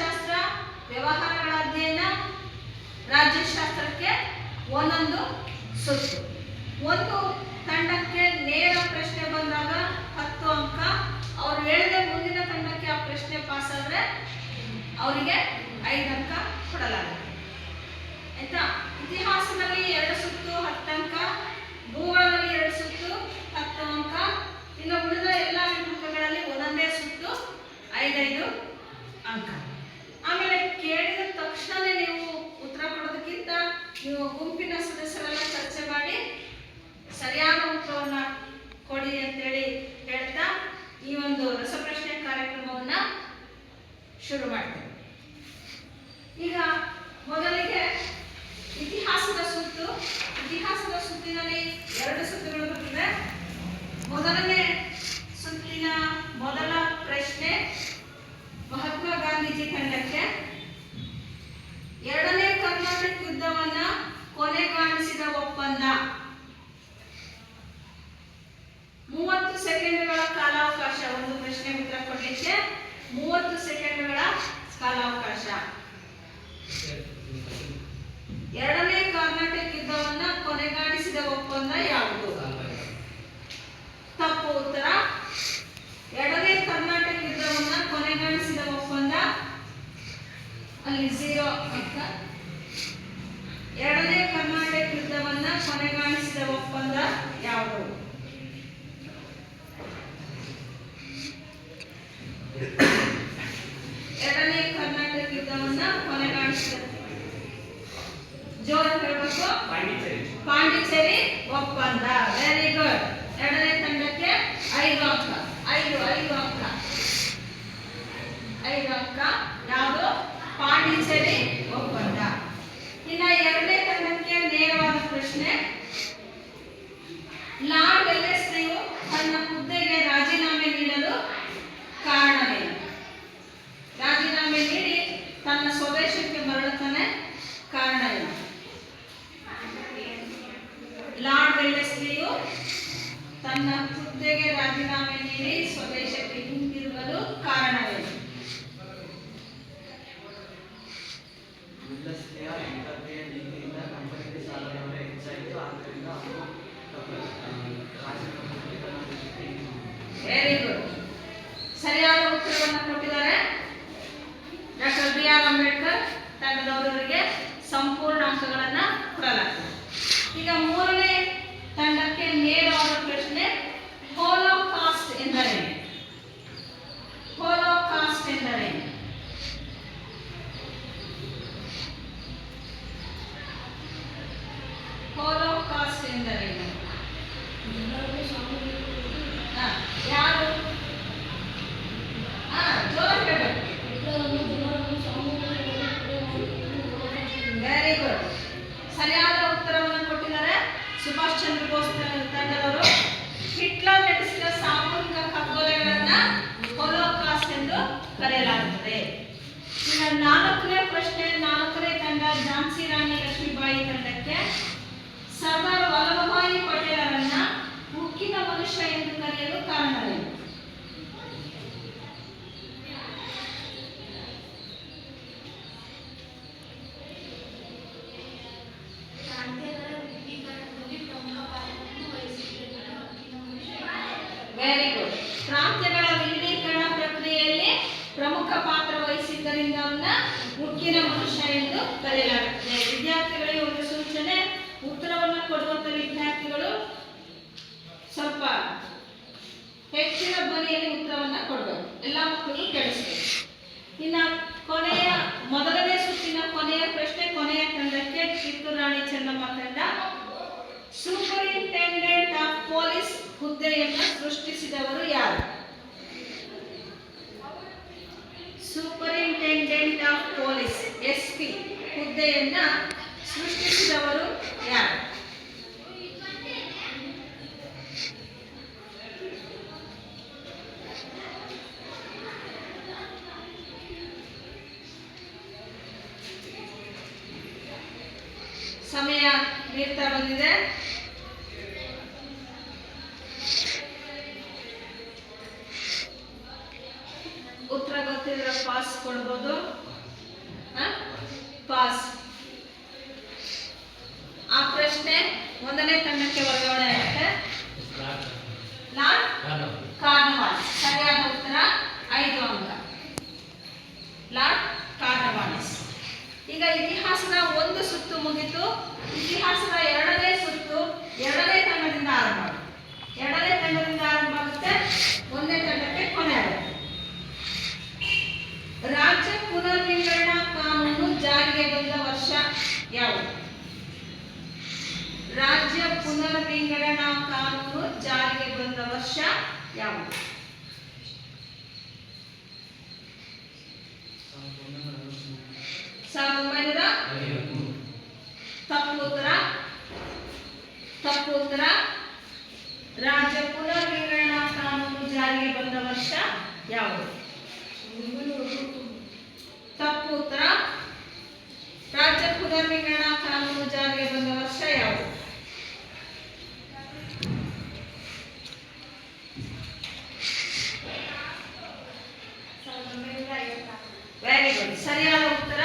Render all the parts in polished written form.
ಸಮಾಜಶಾಸ್ತ್ರ, ವ್ಯವಹಾರಗಳ ಅಧ್ಯಯನ, ರಾಜ್ಯಶಾಸ್ತ್ರಕ್ಕೆ ಒಂದೊಂದು ಸುತ್ತು. ಒಂದು ತಂಡಕ್ಕೆ ನೇರ ಪ್ರಶ್ನೆ ಬಂದಾಗ 10 ಅಂಕ, ಅವ್ರು ಹೇಳಿದ ಮುಂದಿನ ತಂಡಕ್ಕೆ ಆ ಪ್ರಶ್ನೆ ಪಾಸ್ ಆದರೆ ಅವರಿಗೆ 5 ಅಂಕ ಕೊಡಲಾಗುತ್ತೆ. ಆಯ್ತಾ? ಇತಿಹಾಸದಲ್ಲಿ 2 ಸುತ್ತು 10 ಅಂಕ, ಭೂಗೋಳದಲ್ಲಿ 2 ಸುತ್ತು 10 ಅಂಕ, ಇನ್ನು ಉಳಿದ ಎಲ್ಲ ವಿಭಾಗಗಳಲ್ಲಿ ಒಂದೊಂದೇ ಸುತ್ತು 5 ಅಂಕ. ಆಮೇಲೆ ಕೇಳಿದ ತಕ್ಷಣವೇ ನೀವು ಉತ್ತರ ಕೊಡೋದಕ್ಕಿಂತ ನೀವು ಗುಂಪಿನ ಸದಸ್ಯರೆಲ್ಲ ಚರ್ಚೆ ಮಾಡಿ ಸರಿಯಾದ ಉತ್ತರವನ್ನು ಕೊಡಿ ಅಂತೇಳಿ ಹೇಳ್ತಾ ಈ ಒಂದು ರಸಪ್ರಶ್ನೆ ಕಾರ್ಯಕ್ರಮವನ್ನು ಶುರು ಮಾಡ್ತೇವೆ. ಈಗ ಮೊದಲಿಗೆ ಇತಿಹಾಸದ ಸುತ್ತು. ಇತಿಹಾಸದ ಸುತ್ತಿನಲ್ಲಿ 2 ಸುತ್ತುಗಳು ಬರ್ತವೆ. ಮೊದಲನೇ ಸುತ್ತಿನ ಮೊದಲ ಪ್ರಶ್ನೆ ಮಹಾತ್ಮ ಗಾಂಧೀಜಿ ತಂಡಕ್ಕೆ, ಎರಡನೇ ಕರ್ನಾಟಕ ಯುದ್ಧವನ್ನ ಕೊನೆಗಾಣಿಸಿದ ಒಪ್ಪಂದ. 30 ಸೆಕೆಂಡ್ಗಳ ಕಾಲಾವಕಾಶ. ಒಂದು ಪ್ರಶ್ನೆ ಉತ್ತರ ಕೊಡಲಿಕ್ಕೆ 30 ಸೆಕೆಂಡ್ಗಳ ಕಾಲಾವಕಾಶ. ಎರಡನೇ ಕರ್ನಾಟಕ ಯುದ್ಧವನ್ನ ಕೊನೆಗಾಣಿಸಿದ ಒಪ್ಪಂದ ಯಾವುದು? ತಪ್ಪು ಉತ್ತರ. ಎರಡನೇ ಕರ್ನಾಟಕ ಯುದ್ಧವನ್ನ ಕೊನೆಗಾಣಿಸಿದ ಒಪ್ಪಂದ, ಅಲ್ಲಿ 0 ಅಂಕ. ಎರಡನೇ ಕರ್ನಾಟಕ ಯುದ್ಧವನ್ನ ಕೊನೆಗಾಣಿಸಿದ ಒಪ್ಪಂದ ಯಾವುದು? ಎರಡನೇ ಕರ್ನಾಟಕ ಯುದ್ಧವನ್ನ ಕೊನೆಗಾಣಿಸಿದ, ಜೋರ ಹೇಳಬೇಕು, ಪಾಂಡಿಚೇರಿ ಒಪ್ಪಂದ. Very good. ಎರಡನೇ ತಂಡಕ್ಕೆ 5 ಅಂಕ. 5 ಅಂಕ. 5 ಅಂಕ. ಯಾವುದು? ಪಾಂಡಿಚೇರಿ ಒಪ್ಪಂದ. ಇನ್ನ ಎರಡನೇ ತಂಡಕ್ಕೆ ನೇರವಾದ ಪ್ರಶ್ನೆ, ಲಾರ್ಡ್ ವೆಲ್ಲೆಸ್ಲಿಯು ತನ್ನ ಹುದ್ದೆಗೆ ರಾಜೀನಾಮೆ ನೀಡಲು ಕಾರಣವೇನು? ರಾಜೀನಾಮೆ ನೀಡಿ ತನ್ನ ಸ್ವದೇಶಕ್ಕೆ ಮರಳುತ್ತಾನೆ, ಕಾರಣ ಏನು? ಲಾರ್ಡ್ ವೆಲ್ಲೆಸ್ಲಿಯು ತನ್ನ ಹುದ್ದೆಗೆ ರಾಜೀನಾಮೆ ನೀಡಿ ಸ್ವದೇಶಕ್ಕೆ ಹಿಂತಿರುಗಲು ಕಾರಣವೇನು? Very good. ಸರಿಯಾದ ಉತ್ತರವನ್ನು ಕೊಟ್ಟಿದ್ದಾರೆ ಡಾಕ್ಟರ್ BR ಅಂಬೇಡ್ಕರ್ ತಂಡದವರಿಗೆ ಸಂಪೂರ್ಣ ಅಂಕಗಳನ್ನು ಕೊಡಲಾಗಿದೆ. ಈಗ ಮೂರನೇ ತಂಡಕ್ಕೆ ನೇರವಾದ ಪ್ರಶ್ನೆ, ಹೋಲೋಕಾಸ್ಟ್ ಎಂದರೇನು? ಹೋಲೋಕಾಸ್ಟ್ ಎಂದರೇನು? ಹೋಲೋಕಾಸ್ಟ್ ಎಂದರೇನು? ಯಾರು? ಜೋರ ಹೇಳಬೇಕು. Very good. ಸರಿಯಾದ ಉತ್ತರವನ್ನು ಕೊಟ್ಟಿದ್ದಾರೆ ಸುಭಾಷ್ ಚಂದ್ರ ಬೋಸ್ ತಂಡದವರು. ಹಿಟ್ಲರ್ ನಡೆಸಿದ ಸಾಮೂಹಿಕ ಕಗ್ಗೊಲೆಗಳನ್ನ ಹೋಲೋಕಾಸ್ಟ್ ಎಂದು ಕರೆಯಲಾಗುತ್ತದೆ. ಈಗ 4ನೇ ಪ್ರಶ್ನೆ, 4ನೇ ತಂಡ ಝಾನ್ಸಿ ರಾಣಿ ಲಕ್ಷ್ಮೀಬಾಯಿ ತಂಡಕ್ಕೆ, ಸರ್ದಾರ್ ವಲ್ಲಭಭಾಯಿ ಪಟೇಲರನ್ನ ಉಕ್ಕಿನ ಮನುಷ್ಯ ಎಂದು ಕರೆಯಲು ಕಾರಣವೇನು? Very good. ಪ್ರಾಂತ್ಯಗಳ ವಿಲೀನೀಕರಣ ಪ್ರಕ್ರಿಯೆಯಲ್ಲಿ ಪ್ರಮುಖ ಪಾತ್ರ ವಹಿಸಿದ್ದರಿಂದ ಅವನ್ನ ಉಕ್ಕಿನ ಮನುಷ್ಯ ಎಂದು ಕರೆಯಲಾಗುತ್ತದೆ. ವಿದ್ಯಾರ್ಥಿಗಳಿಗೆ ಒಂದು ಸೂಚನೆ, ಉತ್ತರವನ್ನು ಕೊಡುವಂತ ವಿದ್ಯಾರ್ಥಿಗಳು ಸ್ವಲ್ಪ ಹೆಚ್ಚಿನ ಧ್ವನಿಯಲ್ಲಿ ಉತ್ತರವನ್ನು ಕೊಡಬೇಕು. ಎಲ್ಲ ಮಕ್ಕಳಿಗೂ ಕೇಳಿಸ್ಬೇಕು. ಇನ್ನು ಕೊನೆಯ ಮೊದಲನೇ ಸುತ್ತಿನ ಕೊನೆಯ ಪ್ರಶ್ನೆ, ಕೊನೆಯ ತಂಡಕ್ಕೆ ಕಿತ್ತೂರು ರಾಣಿ ಚೆನ್ನಮ್ಮ ತಂಡ, ಸೂಪರಿಂಟೆಂಡೆಂಟ್ ಆಫ್ ಪೊಲೀಸ್ ಹುದ್ದೆಯನ್ನು ಸೃಷ್ಟಿಸಿದವರು ಯಾರು? ಸೂಪರಿಂಟೆಂಡೆಂಟ್ ಆಫ್ ಪೊಲೀಸ್ SP ಹುದ್ದೆಯನ್ನ ಸೃಷ್ಟಿಸಿದವರು ಯಾರು? ಸಮಯ ಮೀರ್ತಾ ಬಂದಿದೆ. ಉತ್ತರ ಗೊತ್ತಿದ್ರೆ ಪಾಸ್ ಕೊಡ್ಬೋದು. ಪಾಸ್. ಆ ಪ್ರಶ್ನೆ ಒಂದನೇ ತಂಡಕ್ಕೆ ವರ್ಗಾವಣೆ ಆಗುತ್ತೆ. Lord Cornwallis. ಸರಿಯಾದ ಉತ್ತರ 5 ಅಂಕ. Lord Cornwallis. ಈಗ ಇತಿಹಾಸದ ಒಂದು ಸುತ್ತು ಮುಗಿತು. ಇತಿಹಾಸದ ಎರಡನೇ ಸುತ್ತು ಎರಡನೇ ತಂಡದಿಂದ ಆರಂಭ ಆಗುತ್ತೆ. ಎರಡನೇ ತಂಡದಿಂದ ಆರಂಭ ಆಗುತ್ತೆ, ಒಂದನೇ ತಂಡಕ್ಕೆ ಕೊನೆ ಆಗುತ್ತೆ. ರಾಜ್ಯ ಪುನರ್ವಿಂಗಡಣಾ ಕಾನೂನು ಜಾರಿಗೆ ಬಂದ ವರ್ಷ ಯಾವುದು? ರಾಜ್ಯ ಪುನರ್ವಿಂಗಡಣಾ ಕಾನೂನು ಜಾರಿಗೆ ಬಂದ ವರ್ಷ ಯಾವುದು? ತಪ್ಪು ಉತ್ತರ. ರಾಜ್ಯ ಪುನರ್ವಿಂಗಡಣಾ ಕಾನೂನು ಜಾರಿಗೆ ಬಂದ ವರ್ಷ ಯಾವುದು? ತಪ್ಪು ಉತ್ತರ. ರಾಜ್ಯ ಪುನರ್ವಿಂಗಡಣಾ ಕಾನೂನು ಜಾರಿಗೆ ಬಂದ ವರ್ಷ ಯಾವುದು? Very good. ಸರಿಯಾದ ಉತ್ತರ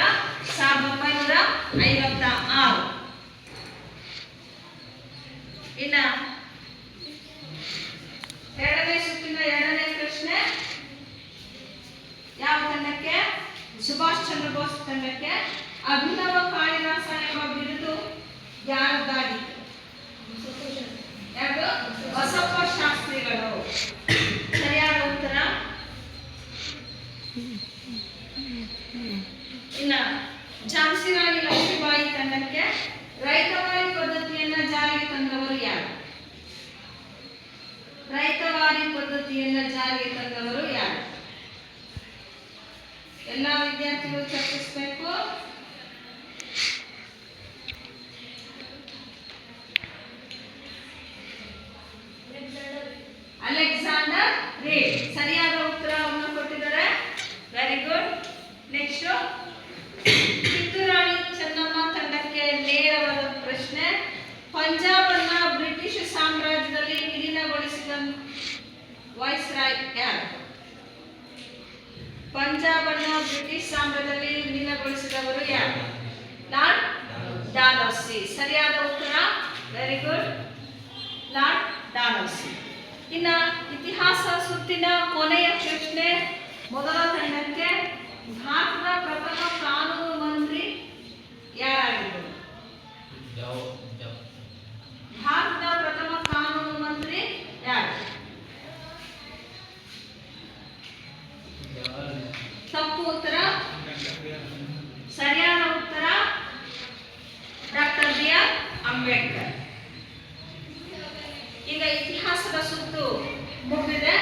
1956. ಇನ್ನ ಎರಡನೇ ಸುತ್ತಿನ ಎರಡನೇ ಪ್ರಶ್ನೆ ಯಾವ ತಂಡಕ್ಕೆ? ಸುಭಾಷ್ ಚಂದ್ರ ಬೋಸ್ ತಂಡಕ್ಕೆ. ಅಭಿನವ ಕಾಳಿದಾಸ ಎಂಬ ಬಿರುದು ಯಾರದ್ದಾಗಿತ್ತು? ಯಾರು? ಬಸಪ್ಪ ಶಾಸ್ತ್ರಿಗಳು. ಸರಿಯಾದ ಉತ್ತರ. ಇನ್ನ ಝಾನ್ಸಿ ರಾಣಿ ಲಕ್ಷ್ಮೀಬಾಯಿ ತಂಡಕ್ಕೆ ರೈತವಾರಿ ಪದ್ಧತಿಯನ್ನ ಜಾರಿಗೆ ತಂದವರು ಯಾರು? ರೈತವಾರಿ ಪದ್ಧತಿಯನ್ನ ಜಾರಿಗೆ ತಂದವರು ಯಾರು? ಎಲ್ಲ ವಿದ್ಯಾರ್ಥಿಗಳು ಚರ್ಚಿಸಬೇಕು. ಅಲೆಕ್ಸಾಂಡರ್ ರೇಡ್. ಸರಿಯಾದ ಉತ್ತರವನ್ನು ಕೊಟ್ಟಿದ್ದಾರೆ. Very good. Next Kitturani Chennamma ತಂಡಕ್ಕೆ ನೇರವಾದ ಪ್ರಶ್ನೆ. ಪಂಜಾಬ್ ಅನ್ನ ಬ್ರಿಟಿಷ್ ಸಾಮ್ರಾಜ್ಯದಲ್ಲಿ ವಿಲೀನಗೊಳಿಸಿದ ವೈಸ್ರಾಯ್ ಯಾರು? ಪಂಜಾಬ್ ಅನ್ನು ಬ್ರಿಟಿಷ್ ಸಾಮ್ರಾಜ್ಯದಲ್ಲಿ ವಿಲೀನಗೊಳಿಸಿದವರು ಯಾರು? Lord Dalhousie. ಸರಿಯಾದ ಉತ್ತರ. Very good. Lord Dalhousie. ಇನ್ನ ಇತಿಹಾಸ ಸುತ್ತಿನ ಕೊನೆಯ ಪ್ರಶ್ನೆ ಮೊದಲ ತಂಡಕ್ಕೆ. ಭಾರತದ ಪ್ರಥಮ ಕಾನೂನು ಮಂತ್ರಿ ಯಾರಾಗಿದ್ದರು? ಭಾರತದ ಪ್ರಥಮ ಕಾನೂನು ಮಂತ್ರಿ ಯಾರು? ತಪ್ಪು ಉತ್ತರ. ಸರಿಯಾದ ಉತ್ತರ ಡಾಕ್ಟರ್ ಬಿ.ಆರ್. ಅಂಬೇಡ್ಕರ್. ಈಗ ಇತಿಹಾಸದ ಸುತ್ತು ಮುಗಿದಿದೆ.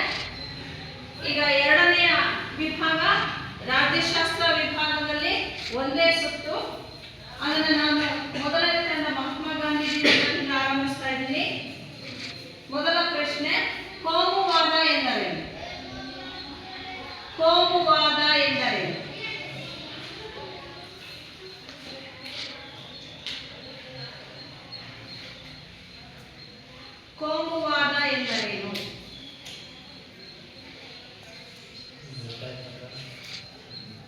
ಈಗ ಎರಡನೆಯ ವಿಭಾಗ ರಾಜ್ಯಶಾಸ್ತ್ರ ವಿಭಾಗದಲ್ಲಿ ಒಂದೇ ಸುತ್ತು. ಅದನ್ನು ನಾನು ಮೊದಲನೇ ತಂಡ ಮಹಾತ್ಮ ಗಾಂಧೀಜಿಯಿಂದ ಆರಂಭಿಸ್ತಾ ಇದ್ದೀನಿ. ಮೊದಲ ಪ್ರಶ್ನೆ, ಕೋಮುವಾದ ಎಂದರೇನು? ಕೋಮುವಾದ ಎಂದರೇನು? ಕೋಮುವಾದ ಎಂದರೇನು?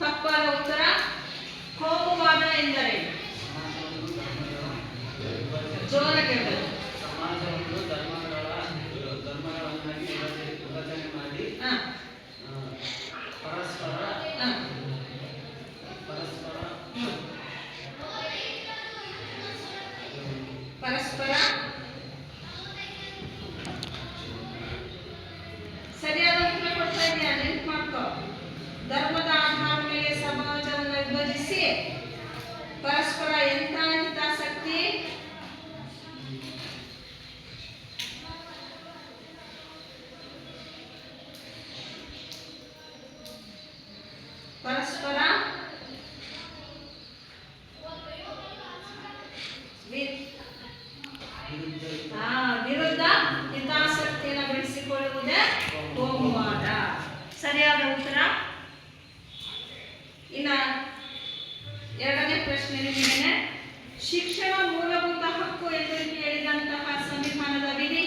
ತಪ್ಪಾದ ಉತ್ತರ. ಕೋಮುವಾದ ಎಂದರೇನು? ಜೋರಾಗಿ ಹೇಳಬೇಕು. ಸಮಾಜವನ್ನು ಧರ್ಮಗಳನ್ನಾಗಿ ವಿಭಜನೆ ಮಾಡಿ ಪರಸ್ಪರ ಸರಿಯಾದ ಉತ್ತರ ಕೊಡ್ತಾ ಇದೆಯಾ? ನೆನ್ಪು ಮಾಡ್ಕೋ. ಧರ್ಮದ ಆಧಾರದ ಮೇಲೆ ಸಮಾಜವನ್ನು ವಿಭಜಿಸಿ ಪರಸ್ಪರ ಎಂತ ಶಕ್ತಿ? ಪರಸ್ಪರ ವಿರುದ್ಧ ಹಿತಾಸಕ್ತಿಯನ್ನು ಬೆಳೆಸಿಕೊಳ್ಳುವುದೇ ಕೋಮುವಾದ. ಸರಿಯಾದ ಉತ್ತರ. ಇನ್ನ ಎರಡನೇ ಪ್ರಶ್ನೆ ನಿಮಗೆ, ಶಿಕ್ಷಣ ಮೂಲಭೂತ ಹಕ್ಕು ಎಂದು ಹೇಳಿದಂತಹ ಸಂವಿಧಾನದ ವಿಧಿ?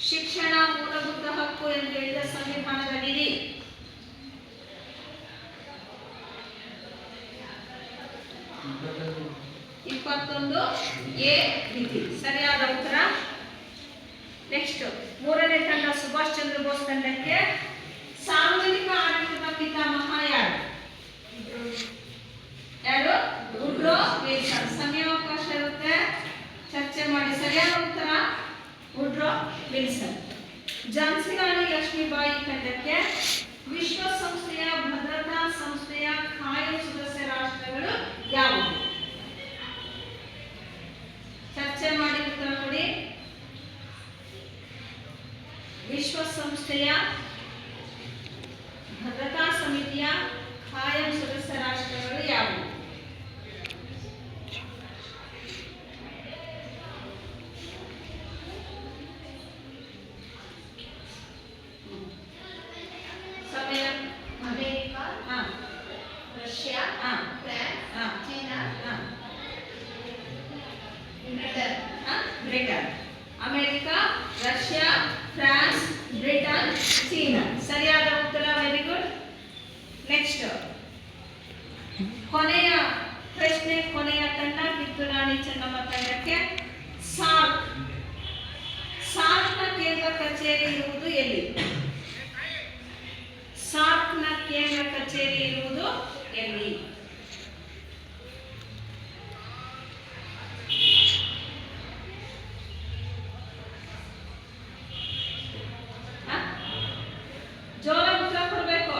ಶಿಕ್ಷಣ ಮೂಲಭೂತ ಹಕ್ಕು ಎಂದು ಹೇಳಿದ ಸಂವಿಧಾನದ ವಿಧಿ? 21 ಎ ಮಿತಿ ಸರಿಯಾದ ಉತ್ತರ. ನೆಕ್ಸ್ಟ್ ಮೂರನೇ ತಂಡ ಸುಭಾಷ್ ಚಂದ್ರ ಬೋಸ್ ತಂಡಕ್ಕೆ ಸಾರ್ವಜನಿಕ ಆಡಳಿತದ ಪಿತಾಮಹ ಯಾರು? ಯಾರು? Woodrow Wilson. ಸಮಯಾವಕಾಶ ಇರುತ್ತೆ, ಚರ್ಚೆ ಮಾಡಿ. ಸರಿಯಾದ ಉತ್ತರ ವುಡ್ರೋ ವಿಲ್ಸನ್. ಝಾನ್ಸಿ ರಾಣಿ ಲಕ್ಷ್ಮೀಬಾಯಿ ತಂಡಕ್ಕೆ ವಿಶ್ವಸಂಸ್ಥೆಯ ಭದ್ರತಾ ಸಂಸ್ಥೆಯ ಕಾಯಂ ಸದಸ್ಯ ರಾಷ್ಟ್ರಗಳು ಯಾವುವು? ಚರ್ಚೆ ಮಾಡಿ ಉತ್ತರ ಕೊಡಿ. ವಿಶ್ವಸಂಸ್ಥೆಯ ಭದ್ರತಾ ಸಮಿತಿಯ ಕಾಯಂ ಸದಸ್ಯ ರಾಷ್ಟ್ರಗಳು ಯಾವುವು? ಸಮಯ. ಅಮೆರಿಕಾ, ಹಾ ರಷ್ಯಾ, ಹಾ ಫ್ರಾನ್ಸ್, ಹಾ ಚೀನಾ, ಹಾ Britain. Britain. America, Russia, France, Britain, China. ಸರಿಯಾದ ಉತ್ತರ. Very good. ನೆಕ್ಸ್ಟ್ ಕೊನೆಯ ಪ್ರಶ್ನೆ, ಕೊನೆಯ ತಂಡ ಕಿತ್ತೂರು ರಾಣಿ ಚೆನ್ನಮ್ಮ ತಂಡಕ್ಕೆ ಸಾರ್ಕ್. ಸಾರ್ಕ್ನ ಕೇಂದ್ರ ಕಚೇರಿ ಇರುವುದು ಎಲ್ಲಿ? ಸಾರ್ಕ್ನ ಕೇಂದ್ರ ಕಚೇರಿ ಇರುವುದು ಎಲ್ಲಿ? ಜೋರ ಉತ್ತರ ಕೊಡಬೇಕು.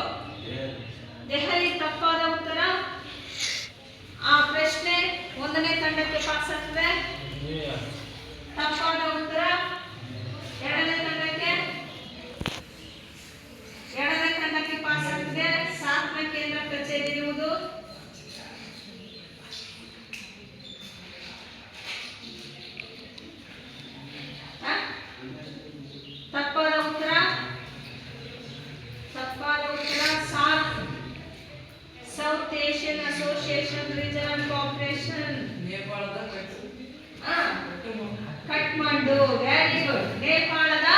ದೆಹಲಿ ತಪ್ಪಾದ ಉತ್ತರ. ಆ ಪ್ರಶ್ನೆ ಒಂದನೇ ತಂಡಕ್ಕೆ ಪಾಸ್ ಆಗ್ತದೆ. ತಪ್ಪಾದ ಉತ್ತರ. ಎರಡನೇ ತಂಡಕ್ಕೆ ಪಾಸ್ ಆಗ್ತದೆ. ಸಾರ್ಕ್ನ ಕೇಂದ್ರ ಕಚೇರಿ ಇರುವುದು ತಪ್ಪಾದ ಉತ್ತರ. ತಪ್ಪಾದ ಉತ್ತರ. SAARC south Asian association regional cooperation Kathmandu. Very good. ನೇಪಾಳದ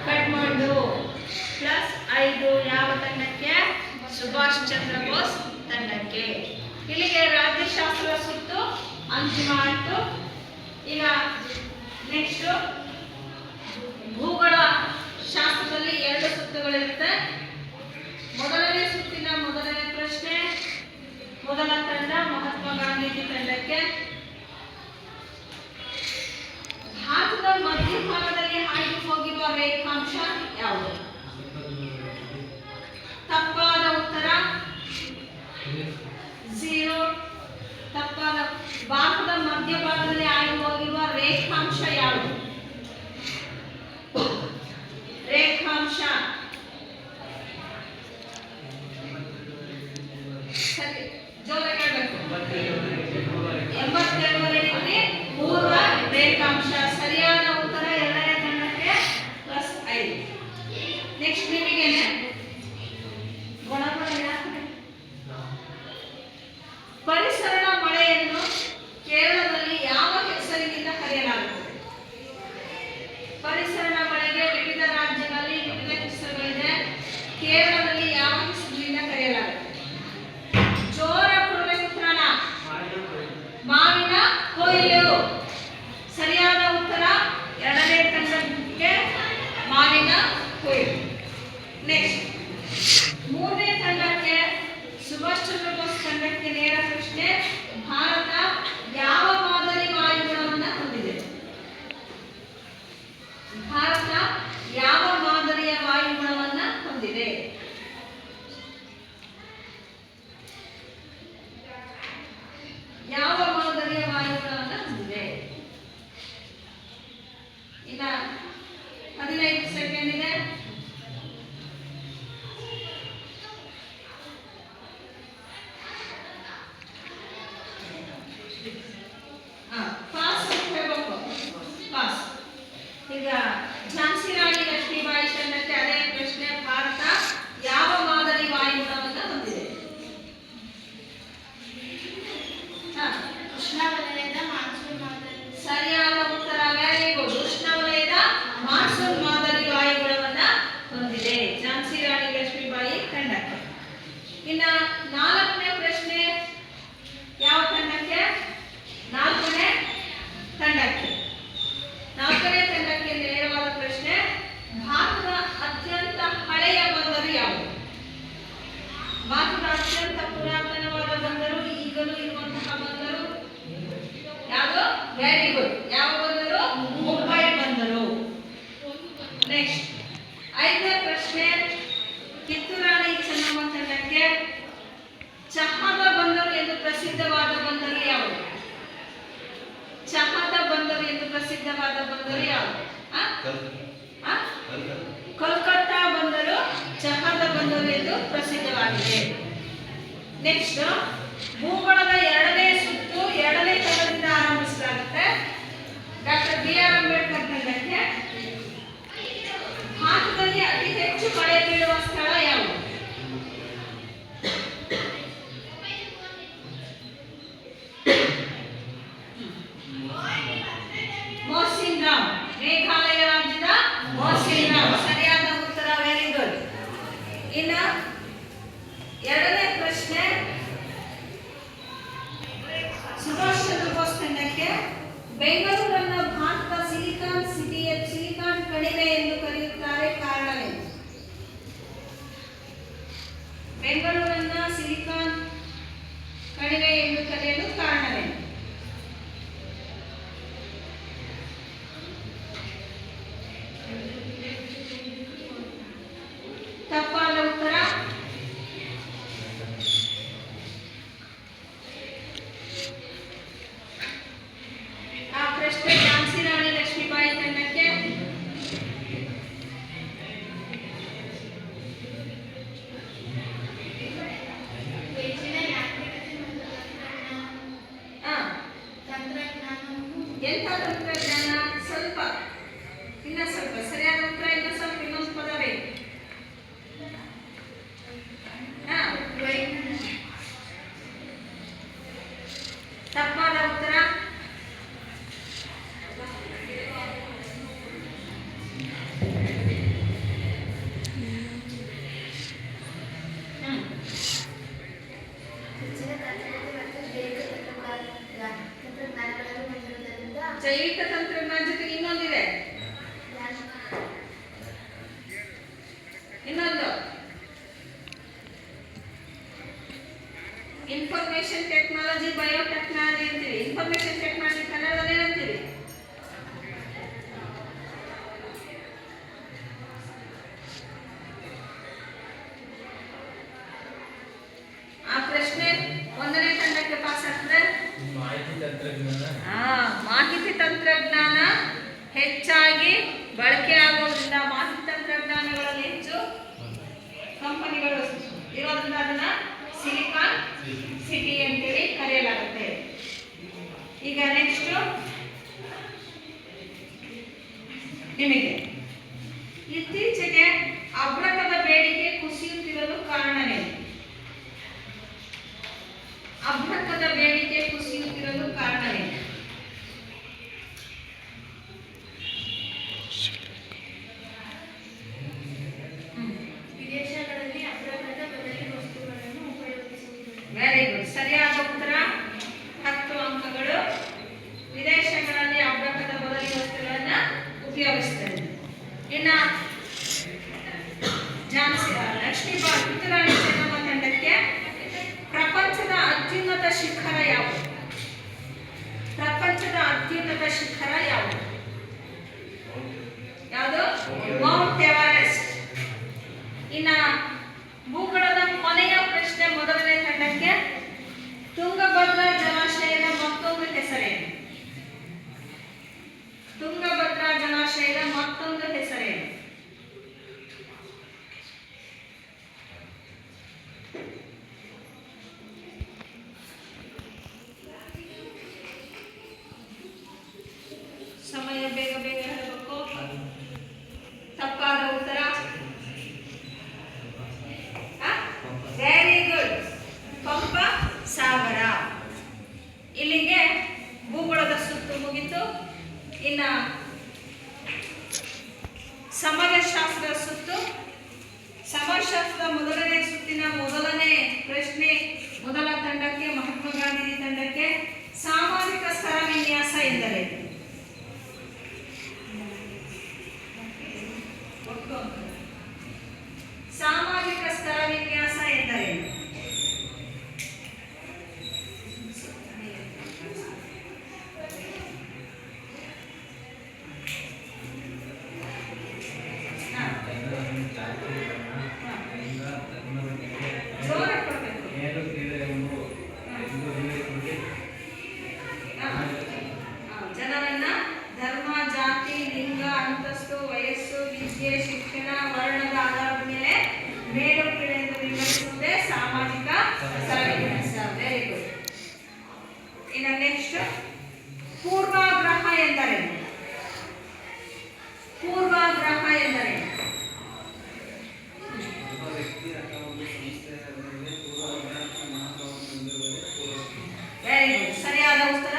ಕಠ್ಮಂಡು. +5 ಯಾವ ತಂಡಕ್ಕೆ? ಸುಭಾಷ್ ಚಂದ್ರ ಬೋಸ್ ತಂಡಕ್ಕೆ. ಇಲ್ಲಿಗೆ ರಾಜ್ಯಶಾಸ್ತ್ರ ಸುತ್ತು ಅಂತಿಮ ಆಯಿತು. ಈಗ ನೆಕ್ಸ್ಟ್ ಭೂಗೋಳ ಶಾಸ್ತ್ರದಲ್ಲಿ 2 ಸುತ್ತುಗಳಿರುತ್ತೆ. ಮೊದಲನೇ ಸುತ್ತಿನ ಮೊದಲನೇ ಪ್ರಶ್ನೆ, ಮೊದಲ ತಂಡ ಮಹಾತ್ಮ ಗಾಂಧೀಜಿ ತಂಡಕ್ಕೆ. ಭಾರತದ ಮಧ್ಯಭಾಗದಲ್ಲಿ ಹಾಯ್ದು ಹೋಗಿರುವ ರೇಖಾಂಶ ಯಾವುದು? ತಪ್ಪಾದ ಉತ್ತರ 0. ತಪ್ಪಾದ. ಭಾರತದ ಮಧ್ಯಭಾಗದಲ್ಲಿ ಹಾಯ್ದು ಹೋಗಿರುವ ರೇಖಾಂಶ ಯಾವುದು? ರೇಖಾಂಶ ಸರಿ, ಜೋರಾಗಿ ಹೇಳಬೇಕು. 82 ಡಿಗ್ರಿ ಪೂರ್ವ ರೇಖಾಂಶ. ಸರಿಯಾದ ಉತ್ತರ. ಎರಡನೇ ತಂಡಕ್ಕೆ +5. ನೆಕ್ಸ್ಟ್ ನಿಮಗೇನೆ ಪರಿಸರ ಮಳೆಯನ್ನು ಕೇರಳದಲ್ಲಿ ಯಾವ ಹೆಸರಿನಿಂದ ಕರೆಯಲಾಗುತ್ತದೆ? ಪರಿಸರ ಮಳೆಗೆ ವಿವಿಧ ರಾಜ್ಯಗಳಲ್ಲಿ ವಿವಿಧ ಹೆಸರುಗಳಿದೆ. ಕೇರಳದಲ್ಲಿ ಯಾವ ಹೆಸರಿನಿಂದ ಕರೆಯಲಾಗುತ್ತದೆ? ಜೋರ ಕೊಡಬೇಕು ಉತ್ತರನ. ಮಾವಿನ ಕೊಯ್ಲು. ಸರಿಯಾದ ಉತ್ತರ. ಎರಡನೇ ತಂಡಕ್ಕೆ ಮಾವಿನ ಕೊಯ್ಲು. ನೆಕ್ಸ್ಟ್ ಮೂರನೇ ತಂಡಕ್ಕೆ ಸುಭಾಷ್ ಚಂದ್ರ ಬೋಸ್ ತಂಡಕ್ಕೆ ನೇರ ಪ್ರಶ್ನೆ. ಭಾರತ ಯಾವ ಮಾದರಿ ವಾಯುಗುಣವನ್ನು ಹೊಂದಿದೆ? ಭಾರತ ಯಾವ ಮಾದರಿಯ ವಾಯುಗುಣವನ್ನು ಹೊಂದಿದೆ? ಯಾವ ಮಾದರಿಯ ವಾಯುಗುಣವನ್ನು ಹೊಂದಿದೆ? ಇನ್ನ 15 ಸೆಕೆಂಡ್ ಇದೆ. ಪಾಸ್ ಹೇಳಬೇಕು. ಪಾಸ್. ಈಗ ಝಾನ್ಸಿ ರಾಣಿ ಲಕ್ಷ್ಮೀಬಾಯಿ ತಂಡಕ್ಕೆ ಅದೇ ಪ್ರಶ್ನೆ. ಭಾರತ ಯಾವ ಮಾದರಿ ವಾಯುಗುಣವನ್ನು ಹೊಂದಿದೆ? ಉಷ್ಣವಲಯದ ಮಾನ್ಸೂನ್ ಮಾದರಿ. ಸರಿಯಾದ ಉತ್ತರ. Very good. ಉಷ್ಣವಲಯದ ಮಾನ್ಸೂನ್ ಮಾದರಿ ವಾಯುಗುಣವನ್ನು ಹೊಂದಿದೆ ಝಾನ್ಸಿ ರಾಣಿ ಲಕ್ಷ್ಮೀಬಾಯಿ ತಂಡಕ್ಕೆ. ಇನ್ನ 4ನೇ ಪ್ರಶ್ನೆ ಯಾವ ತಂಡಕ್ಕೆ? ಪುರಾತನವಾದ ಬಂದರು, ಈಗಲೂ ಇರುವಂತಹ ಬಂದರು ಯಾವುದು? Very good. ಯಾವ ಬಂದರು? ಮುಂಬೈ ಬಂದರು. ನೆಕ್ಸ್ಟ್ 5ನೇ ಪ್ರಶ್ನೆ, ಕಿತ್ತೂರಾಣಿ ಚೆನ್ನಮ್ಮ ತಂಡಕ್ಕೆ ಚಹಾದ ಬಂದರು ಎಂದು ಪ್ರಸಿದ್ಧವಾದ ಬಂದರು ಯಾವುದು? ಚಹಾದ ಬಂದರು ಎಂದು ಪ್ರಸಿದ್ಧವಾದ ಬಂದರು ಯಾವುದು? ಕೋಲ್ಕತ್ತಾ ಬಂದರು ಚಹಾದ ಬಂದರು ಎಂದು ಪ್ರಸಿದ್ಧವಾಗಿದೆ. ನೆಕ್ಸ್ಟ್, ಭೂಗೋಳದ 2ನೇ ಸುತ್ತು 2ನೇ ತಂಡದಿಂದ ಆರಂಭಿಸಲಾಗುತ್ತೆ. ಡಾಕ್ಟರ್ BR ಅಂಬೇಡ್ಕರ್ ತಂಡಕ್ಕೆ ಭಾರತದಲ್ಲಿ ಅತಿ ಹೆಚ್ಚು ಮಳೆ ಬೀಳುವ ಸ್ಥಳ ಯಾವುದು? ಮೋಸಿನ್ರಾಮ್, ಮೇಘಾಲಯ ರಾಜ್ಯದ ಮೋಸಿನ್ರಾಮ್ ಸರಿಯಾದ ಉತ್ತರ. Very good. ಇನ್ನು 2ನೇ ಪ್ರಶ್ನೆ, ಸುಭಾಷ್ ಚಂದ್ರ ಬೋಸ್ ತಂಡಕ್ಕೆ ಬೆಂಗಳೂರನ್ನು ಭಾರತದ ಸಿಲಿಕಾನ್ ಕಣಿವೆ ಎಂದು ಕರೆಯುತ್ತಾರೆ, ಕಾರಣವೇನು? ಬೆಂಗಳೂರನ್ನು ಸಿಲಿಕಾನ್ ಕಣಿವೆ ಎಂದು ಕರೆಯಲು ಕಾರಣವೇನು? ತಪ್ಪಾದ ಉತ್ತರ. ಆ ಪ್ರಶ್ನೆ ಝಾನ್ಸಿ ರಾಣಿ ಲಕ್ಷ್ಮೀಬಾಯಿ ತಂಡಕ್ಕೆ ಹೆಚ್ಚಿನ ಯಾಂತ್ರಿಕತೆ ಮತ್ತು ತಂತ್ರಜ್ಞಾನವನ್ನು ಎಂಥ ತಂತ್ರಜ್ಞಾನ? ಸ್ವಲ್ಪ, ಇನ್ನ ಸ್ವಲ್ಪ. ಸರಿಯಾದ ಉತ್ತರ ಇನ್ನ ಸ್ವಲ್ಪ, ಇನ್ನೊಂದು ಪದ ಬೇಕು. ತಪ್ಪಾದ ಉತ್ತರ. ಜೈವಿಕ ತಂತ್ರಜ್ಞಾನ ಜೊತೆಗೆ ಇನ್ನೊಂದಿದೆ. ಇನ್ನೊಂದು ಇನ್ಫಾರ್ಮೇಶನ್ ಟೆಕ್ನಾಲಜಿ, ಬಯೋಟೆಕ್ನಾಲಜಿ ಅಂತೀವಿ. ಇನ್ಫಾರ್ಮೇಶನ್ ಟೆಕ್ನಾಲಜಿ ಕನ್ನಡದಲ್ಲಿ ಏನಂತೀವಿ? ಆ ಪ್ರಶ್ನೆ 1ನೇ ತಂಡಕ್ಕೆ ಪಾಸ್ ಆಗ್ತದೆ. ಮಾಹಿತಿ ತಂತ್ರಜ್ಞಾನ ಹೆಚ್ಚಾಗಿ ಬಳಕೆ ಆಗೋದ್ರಿಂದ, ಮಾಹಿತಿ ತಂತ್ರಜ್ಞಾನಗಳಲ್ಲಿ ಹೆಚ್ಚು ಕಂಪನಿಗಳು ಇರೋದ್ರಿಂದ ಅದನ್ನ ಸಿಲಿಕಾನ್ ಸಿಟಿ ಅಂತೇಳಿ ಕರೆಯಲಾಗುತ್ತೆ. ಈಗ ನೆಕ್ಸ್ಟ್ ನಿಮಗೆ, ಇತ್ತೀಚೆಗೆ ಅಭ್ರಕದ ಬೇಡಿಕೆ ಕುಸಿಯುತ್ತಿರಲು ಕಾರಣವೇನು? ಅಭ್ರಕದ ಬೇಡಿಕೆ ಕುಸಿಯುತ್ತಿರಲು ಕಾರಣವೇನು? ವಿದೇಶಗಳಲ್ಲಿ ಅಭ್ರಕದ ಬದಲಿ ವಸ್ತುಗಳನ್ನು ಉಪಯೋಗಿಸುವುದು. Very good. ಸರಿಯಾದ ಉತ್ತರ. 10 ಅಂಕಗಳು. ವಿದೇಶಗಳಲ್ಲಿ ಅಭ್ರಕದ ಬದಲಿ ವಸ್ತುಗಳನ್ನು ಉಪಯೋಗಿಸ್ತಾರೆ. ಇನ್ನು ಲಕ್ಷ್ಮೀಬಾಯಿ ಕಿತ್ತೂರಾಣಿ ಚೆನ್ನಮ್ಮ ತಂಡಕ್ಕೆ ಪ್ರಪಂಚದ ಅತ್ಯುನ್ನತ ಶಿಖರ ಯಾವುದು? ಪ್ರಪಂಚದ ಅತ್ಯುನ್ನತ ಶಿಖರ ಯಾವುದು? ಯಾವುದು? Mount Everest. ಇನ್ನು ಭೂಗೋಳದ ಕೊನೆಯ ಪ್ರಶ್ನೆ 1ನೇ ತಂಡಕ್ಕೆ ತುಂಗಭದ್ರಾ ಜಲಾಶಯದ ಮತ್ತೊಂದು ಹೆಸರೇನು? ತುಂಗಭದ್ರಾ ಜಲಾಶಯದ ಮತ್ತೊಂದು ಹೆಸರೇನು? ಸಮಯ ಬೇಗ ಬೇಗ ಹೇಳಬೇಕು. ತಪ್ಪಾದ ಉತ್ತರ. Very good. ಪಂಪ ಸಾಗರ. ಇಲ್ಲಿಗೆ ಭೂಗೋಳದ ಸುತ್ತು ಮುಗಿತು. ಇನ್ನು ಸಮಾಜಶಾಸ್ತ್ರದ ಸುತ್ತು. ಸಮಾಜಶಾಸ್ತ್ರದ 1ನೇ ಸುತ್ತಿನ 1ನೇ ಪ್ರಶ್ನೆ ಮೊದಲ ತಂಡಕ್ಕೆ, ಮಹಾತ್ಮ ಗಾಂಧಿ ತಂಡಕ್ಕೆ, ಸಾಮಾಜಿಕ ಸ್ತರ ವಿನ್ಯಾಸ ಎಂದರೇನು? ಸಾಮಾಜಿಕ ಸ್ತರ ವಿನ್ಯಾಸ ಎಂದರೇನು? ಇನ್ನು ನೆಕ್ಸ್ಟ್ ಪೂರ್ವಾಗ್ರಹ ಎಂದರೇನು? ಪೂರ್ವಾಗ್ರಹ ಎಂದರೇನು? ಒಬ್ಬ ವ್ಯಕ್ತಿ ಅಥವಾ ಒಂದು ಸಂಸ್ಥೆಯ ಮೇಲೆ ಪೂರ್ವಾಗ್ರಹ ಮನೋಭಾವವನ್ನು ಹೊಂದಿರುವುದೇ ಪೂರ್ವಾಗ್ರಹ. ವೆರಿ ಗುಡ್, ಸರಿಯಾದ ಉತ್ತರ.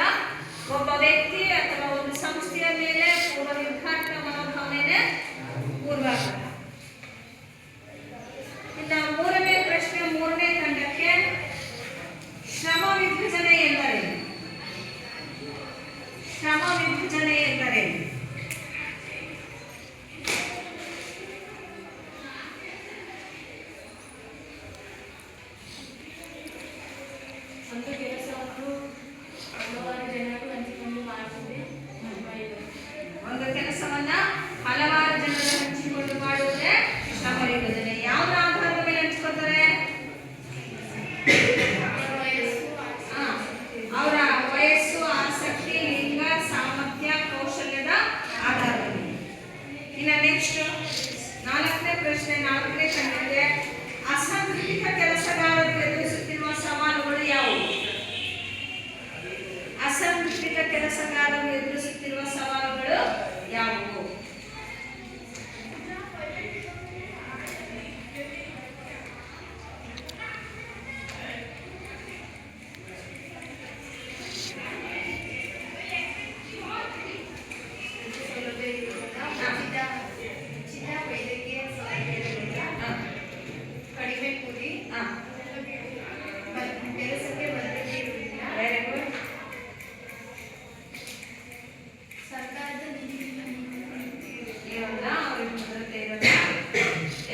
ಒಬ್ಬ ವ್ಯಕ್ತಿ ಅಥವಾ ಒಂದು ಸಂಸ್ಥೆಯ ಮೇಲೆ ಪೂರ್ವ ನಿರ್ಧಾರಿತ ಮನೋಭಾವನೆ ಪೂರ್ವಾಗ್ರಹ. ಇನ್ನು ಮೂರನೇ ಪ್ರಶ್ನೆ, ಮೂರನೇ ತಂಡಕ್ಕೆ ಶ್ರಮ ವಿಭಜನೆ ಎಂದರೇನು? ಶ್ರಮ ವಿಭಜನೆ ಎಂದರೇನು? ಒಂದು ಕೆಲಸವನ್ನು ಹಲವಾರು ಜನರು ಹಂಚಿಕೊಂಡು ಮಾಡುವುದೇ ಶ್ರಮ ವಿಭಜನೆ. ಒಂದು ಕೆಲಸವನ್ನ ಹಲವಾರು ಜನರು ಹಂಚಿಕೊಂಡು ಮಾಡುವುದೇ ಶ್ರಮ ವಿಭಜನೆ. ಯಾವ ಆಧಾರದ ಮೇಲೆ ಹಂಚ್ಕೊತಾರೆ? ಅವರ ವಯಸ್ಸು, ಆಸಕ್ತಿ, ಲಿಂಗ, ಸಾಮರ್ಥ್ಯ, ಕೌಶಲ್ಯದ ಆಧಾರದ ಮೇಲೆ. ಇನ್ನು ನೆಕ್ಸ್ಟ್ ನಾಲ್ಕನೇ ಪ್ರಶ್ನೆ, ನಾಲ್ಕನೇ ತಂಡಕ್ಕೆ ಅಸಂಘಟಿತ ಕೆಲಸಗಾರರು ಎದುರಿಸುತ್ತಿರುವ ಸವಾಲುಗಳು ಯಾವುವು? ಅಸಂಘಟಿತ ಕೆಲಸಗಾರರು ಎದುರಿಸುತ್ತಿರುವ ಸವಾಲುಗಳು ಯಾವುವು? ಉಚಿತ ವೈದ್ಯಕೀಯ ಸೌಲಭ್ಯಗಳಿಂದ ಕಡಿಮೆ ಕೂಲಿ, ಕೆಲಸಕ್ಕೆ ಭದ್ರತೆ ಇರುವುದಿಲ್ಲ, ವೆರಿ ಗುಡ್. ಸರ್ಕಾರದ ನೀತಿಯಿಂದ ಇರೋಲ್ಲ, ಅವರಿಗೆ ಭದ್ರತೆ ಇರೋಲ್ಲ.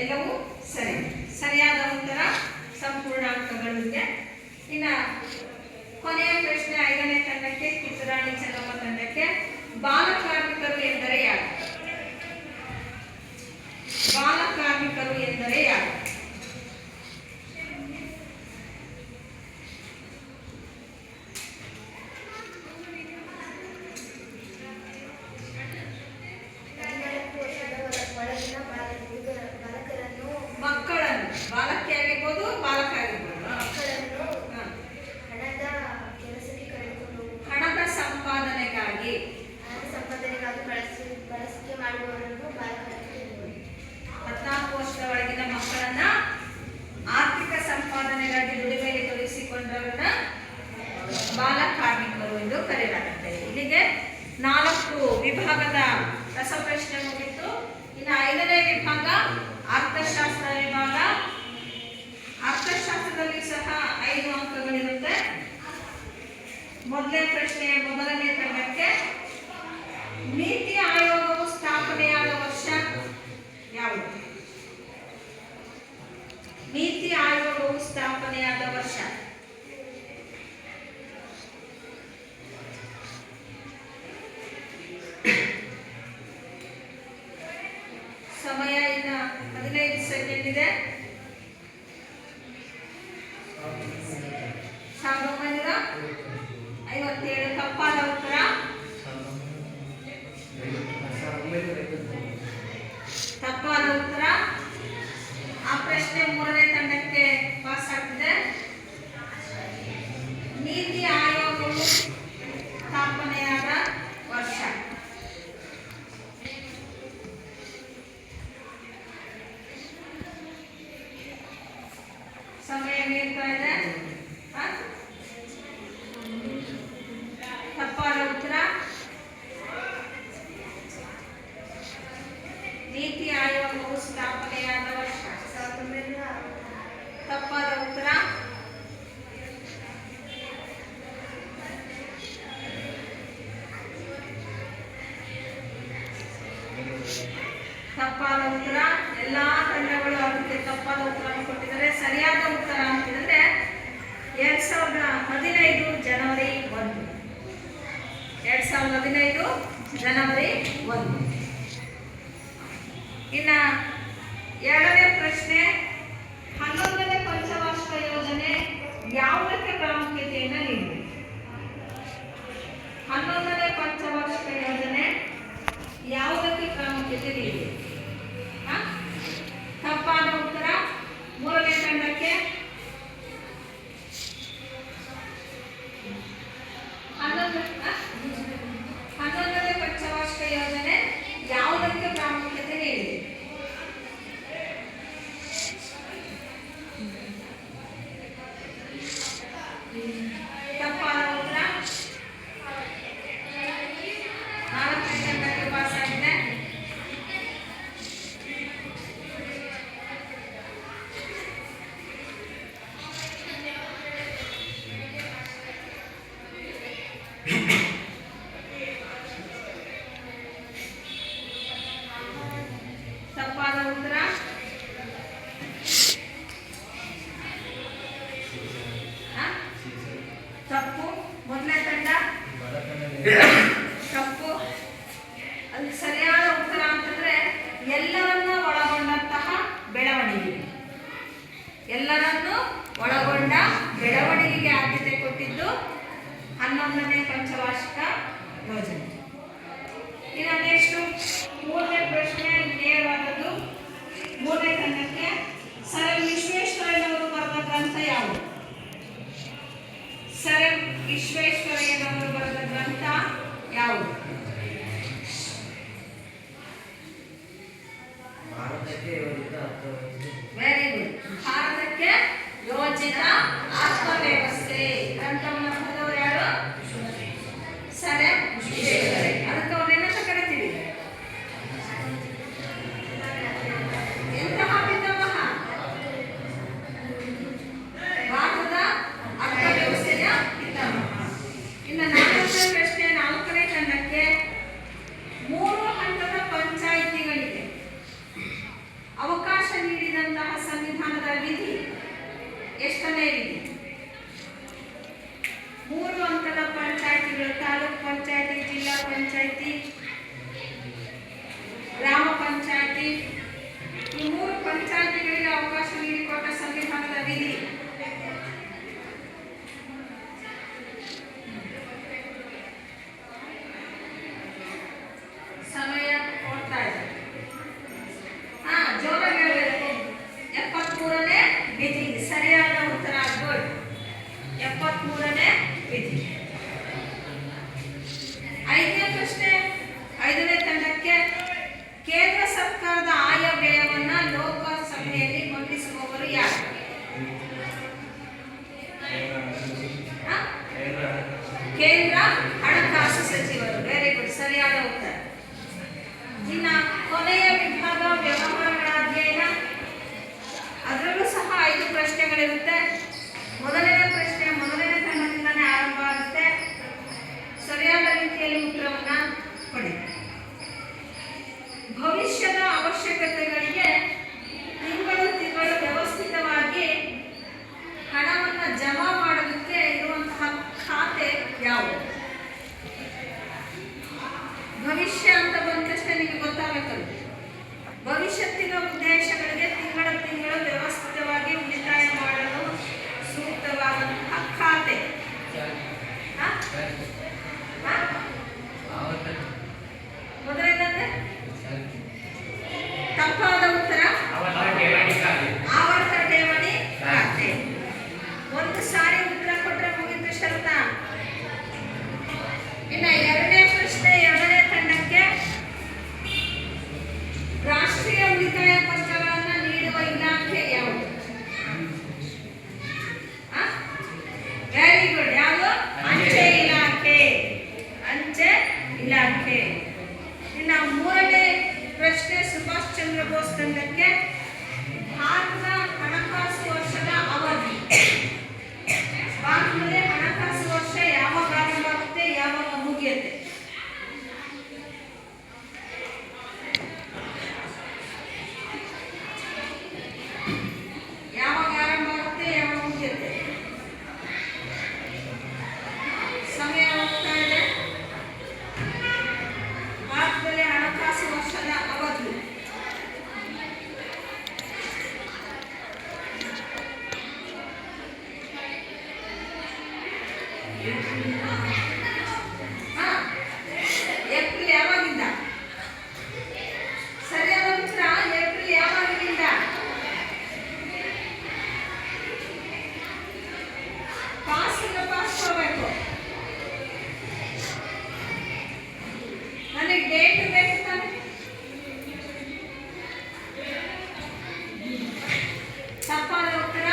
ಎಲ್ಲವೂ ಸರಿ. ಸರಿಯಾದ ಉತ್ತರ, ಸಂಪೂರ್ಣ ಅಂಕಗಳಿವೆ. ಇನ್ನು ಕೊನೆಯ ಪ್ರಶ್ನೆ, ಐದನೇ ತಂಡಕ್ಕೆ ಕಿತ್ತೂರಾಣಿ ಚೆನ್ನಮ್ಮ ತಂಡಕ್ಕೆ ಬಾಲಕಾರ್ಮಿಕರು ಎಂದರೆ ಯಾರು? ಬಾಲಕಾರ್ಮಿಕರು ಎಂದರೆ ಯಾರು? ಮಕ್ಕಳನ್ನು, ಬಾಲಕಿ ಆಗಿರ್ಬೋದು, ಬಾಲಕ ಆಗಿರ್ಬೋದು. ಹಣದ ಕೆಲಸಕ್ಕೆ ಕರೆದುಕೊಂಡು ಹಣದ ಸಂಪಾದನೆಗಾಗಿ ಸಂಪಾದನೆಗಾಗಿ ಬಳಸಿಕೆ ಮಾಡುವವರನ್ನು ಬಾಲಕರು ಎನ್ನುವರು. 14 ವರ್ಷದ ಒಳಗಿನ ಮಕ್ಕಳನ್ನ ಆರ್ಥಿಕ ಸಂಪಾದನೆಗಾಗಿ ದುಡಿಮೆಯಲ್ಲಿ ತೊಡಗಿಸಿಕೊಂಡವರನ್ನ ಬಾಲ ಕಾರ್ಮಿಕರು ಎಂದು ಕರೆಯಲಾಗುತ್ತದೆ. ಇಲ್ಲಿಗೆ 4 ವಿಭಾಗದ ರಸಪ್ರಶ್ನೆ ಮುಗಿತು. ಇನ್ನು 5ನೇ ವಿಭಾಗ ಅರ್ಥಶಾಸ್ತ್ರ ವಿಭಾಗ. ಅರ್ಥಶಾಸ್ತ್ರದಲ್ಲಿ ಸಹ 5 ಅಂಕಗಳಿರುತ್ತೆ. ಮೊದಲನೇ ಪ್ರಶ್ನೆ, ಮೊದಲನೇ ತಂಡಕ್ಕೆ ನೀತಿ ಆಯೋಗವು ಸ್ಥಾಪನೆಯಾದ ವರ್ಷ ಯಾವುದು? ನೀತಿ ಆಯೋಗವು ಸ್ಥಾಪನೆಯಾದ ವರ್ಷ ಸಮಯ ಇನ್ನು 15 ಸೆಕೆಂಡ್ ಇದೆ. 1957. ತಪ್ಪಾದ ಉತ್ತರ. ತಪ್ಪಾದ ಉತ್ತರ. ಆ ಪ್ರಶ್ನೆ 3ನೇ ತಂಡಕ್ಕೆ ಪಾಸ್ ಆಗ್ತಿದೆ. ನೀತಿ ಆಯೋಗವು ಸ್ಥಾಪನೆಯಾದ ವರ್ಷ ಸಮಯ ನೀಡ್ತಾ ಇದೆ. ತಪ್ಪಾದ ಉತ್ತರ. ನೀತಿ ಆಯೋಗವು ಸ್ಥಾಪನೆಯಾದ ವರ್ಷ 1960. ತಪ್ಪಾದ ಉತ್ತರ. ತಪ್ಪಾದ ಉತ್ತರ. ಎಲ್ಲಾ ತಂಡಗಳು ಅದಕ್ಕೆ ತಪ್ಪಾದ ಉತ್ತರವನ್ನು ಕೊಟ್ಟಿದ್ದಾರೆ. ಸರಿಯಾದ ಉತ್ತರ ಅಂತಂದ್ರೆ 2015 ಜನವರಿ 1. 2015 ಜನವರಿ 1. ಇನ್ನು 2ನೇ ಪ್ರಶ್ನೆ, 11ನೇ ಪಂಚವಾರ್ಷಿಕ ಯೋಜನೆ ಯಾವುದಕ್ಕೆ ಪ್ರಾಮುಖ್ಯತೆಯನ್ನು ನೀಡಿದೆ? 11ನೇ ಪಂಚವಾರ್ಷಿಕ ಯೋಜನೆ ಯಾವುದಕ್ಕೆ ಪ್ರಾಮುಖ್ಯತೆ ನೀಡಿದೆ? ತಪ್ಪಾದ ಉತ್ತರ. 3ನೇ ತಂಡಕ್ಕೆ ಆ? ತಪ್ಪು. ಮೊದಲನೇ ತಂಡ ತಪ್ಪು. ಅದಕ್ಕೆ ಸರಿಯಾದ ಉತ್ತರ ಅಂತಂದ್ರೆ ಎಲ್ಲರನ್ನ ಒಳಗೊಂಡಂತಹ ಬೆಳವಣಿಗೆ. ಎಲ್ಲರನ್ನು ಒಳಗೊಂಡ ಬೆಳವಣಿಗೆಗೆ ಆದ್ಯತೆ ಕೊಟ್ಟಿದ್ದು 11ನೇ ಪಂಚವಾರ್ಷಿಕ ಯೋಜನೆ. ಇನ್ನು ನೆಕ್ಸ್ಟ್ 3ನೇ ಪ್ರಶ್ನೆ ನೇರವಾದದ್ದು. 3ನೇ ತಂಡಕ್ಕೆ ಸರ್ ಎಂ ವಿಶ್ವೇಶ್ವರಯ್ಯನವರು ಬರೆದ ಗ್ರಂಥ ಯಾವುದು? ಸರ್ ಎಂ ವಿಶ್ವೇಶ್ವರಯ್ಯನವರು ಬರೆದ ಗ್ರಂಥ ಯಾವುದು? Very good. ಭಾರತಕ್ಕೆ ಯೋಜಿತ ಅರ್ಥವ್ಯವಸ್ಥೆ ಗ್ರಂಥವನ್ನು ಬರೆದವರು ಯಾರು? Sir M Visvesvaraya. ಅದಕ್ಕೆ ಅವ್ರನ್ನೇನಂತ ಕರಿತೀವಿ? ಎಂತಹ ಪಿತಾಮಹ? ಭಾರತದ ಅರ್ಥವ್ಯವಸ್ಥೆಯ ಪಿತಾಮಹ. ಇನ್ನು 4ನೇ ಪ್ರಶ್ನೆ 4ನೇ ತಂಡಕ್ಕೆ 3 ಹಂತದ ಪಂಚಾಯಿತಿಗಳಿಗೆ ಅವಕಾಶ ನೀಡಿದಂತಹ ಸಂವಿಧಾನದ ವಿಧಿ ಎಷ್ಟನೇ ವಿಧಿ? 3 ಹಂತದ ಪಂಚಾಯಿತಿಗಳು: ತಾಲೂಕು ಪಂಚಾಯಿತಿ, ಜಿಲ್ಲಾ ಪಂಚಾಯಿತಿ, ಗ್ರಾಮ ಪಂಚಾಯಿತಿ. ಈ 3 ಪಂಚಾಯಿತಿಗಳಿಗೆ ಅವಕಾಶ ನೀಡಿಕೊಟ್ಟ ಸಂವಿಧಾನದ ವಿಧಿ ಸಮಯ ಕೊಡ್ತಾ ಇದೆ. ಜೋರಾಗಿ ಹೇಳಬೇಕು. 73ನೇ ವಿಧಿ ಸರಿಯಾದ ಉತ್ತರ. ಗುಡ್. 73ನೇ ವಿಧಿ. 5ನೇ ಪ್ರಶ್ನೆ 5ನೇ ತಂಡಕ್ಕೆ ಕೇಂದ್ರ ಸರ್ಕಾರದ ಆಯವ್ಯಯವನ್ನು ಲೋಕಸಭೆಯಲ್ಲಿ ಮಂಡಿಸುವವರು ಯಾರು? ಕೇಂದ್ರ ಹಣಕಾಸು ಸಚಿವರು. Very good. ಸರಿಯಾದ ಉತ್ತರ. ಇನ್ನ ಕೊನೆಯ ವಿಭಾಗ ವ್ಯವಹಾರಗಳ ಅಧ್ಯಯನ. ಅದರಲ್ಲೂ ಸಹ 5 ಪ್ರಶ್ನೆಗಳಿರುತ್ತೆ. ಮೊದಲನೇ ಪ್ರಶ್ನೆ ಮೊದಲನೇ ತಂಡದಿಂದನೇ ಆರಂಭ ಆಗುತ್ತೆ. ಸರಿಯಾದ ರೀತಿಯಲ್ಲಿ ಉತ್ತರವನ್ನ ಕೊಡಿ. ಭವಿಷ್ಯದ ಅವಶ್ಯಕತೆಗಳಿಗೆ ತಿಂಗಳು ತಿಂಗಳು ವ್ಯವಸ್ಥಿತವಾಗಿ ಹಣವನ್ನು ಜಮಾ ಮಾಡೋದಕ್ಕೆ ಇರುವಂತಹ ಖಾತೆ ಯಾವುದು? ಭವಿಷ್ಯ ಅಂತ ಬಂದ ತಕ್ಷಣ ನಿಮಗೆ ಗೊತ್ತಾಗಬೇಕಲ್ಲ. ಭವಿಷ್ಯತ್ತಿನ ಉದ್ದೇಶಗಳಿಗೆ ತಿಂಗಳು ತಿಂಗಳು ವ್ಯವಸ್ಥಿತವಾಗಿ ಉಳಿತಾಯ ಮಾಡಲು ಸೂಕ್ತವಾದಂತಹ ಖಾತೆ. ಮೊದಲನೇದಂದ್ರೆ ತಪ್ಪಾದ ಉತ್ತರ ಆವರ್ತ ಠೇವಣಿ ಖಾತೆ. ಒಂದು ಸಾರಿ ಉತ್ತರ ಕೊಟ್ಟರೆ ಮುಗಿದ ಶರತ. ಇನ್ನು 2ನೇ ಪ್ರಶ್ನೆ 2ನೇ ತಂಡಕ್ಕೆ ರಾಷ್ಟ್ರೀಯ ಉಳಿತಾಯ ಪತ್ರಗಳನ್ನು ನೀಡುವ ಇಲಾಖೆ ಯಾವುದು? Very good. ಯಾವುದು? ಅಂಚೆ ಇಲಾಖೆ. ಅಂಚೆ ಇಲಾಖೆ. ಇನ್ನು 3ನೇ ಪ್ರಶ್ನೆ ಸುಭಾಷ್ ಚಂದ್ರ ಬೋಸ್ ತಂಡಕ್ಕೆ ಭಾರತದ ಹಣಕಾಸು ವರ್ಷದ ಅವಧಿ. ಭಾರತದಲ್ಲಿ ಹಣಕಾಸು ವರ್ಷ ಯಾವಾಗ ಆರಂಭ ಆಗುತ್ತೆ, ಯಾವಾಗ ಮುಗಿಯುತ್ತೆ? ಯಾವಾಗ ಆರಂಭ ಆಗುತ್ತೆ, ಯಾವಾಗ ಮುಗಿಯುತ್ತೆ? ಸಮಯ ಹೋಗ್ತಾ ಇದೆ. ಭಾರತದಲ್ಲಿ ಹಣಕಾಸು ವರ್ಷದ ಅವಧಿ ಏಪ್ರಿಲ್ ಯಾವಾಗಿಂದ? ಸರಿಯಾದ ಉತ್ತರ ಏಪ್ರಿಲ್ ಯಾವಾಗಿನಿಂದ? ಪಾಸ್ ಕೊಡಬೇಕು. ನನಗೆ ಡೇಟ್ ಬೇಕು ತಾನೆ. ತಪ್ಪಾದ ಉತ್ತರ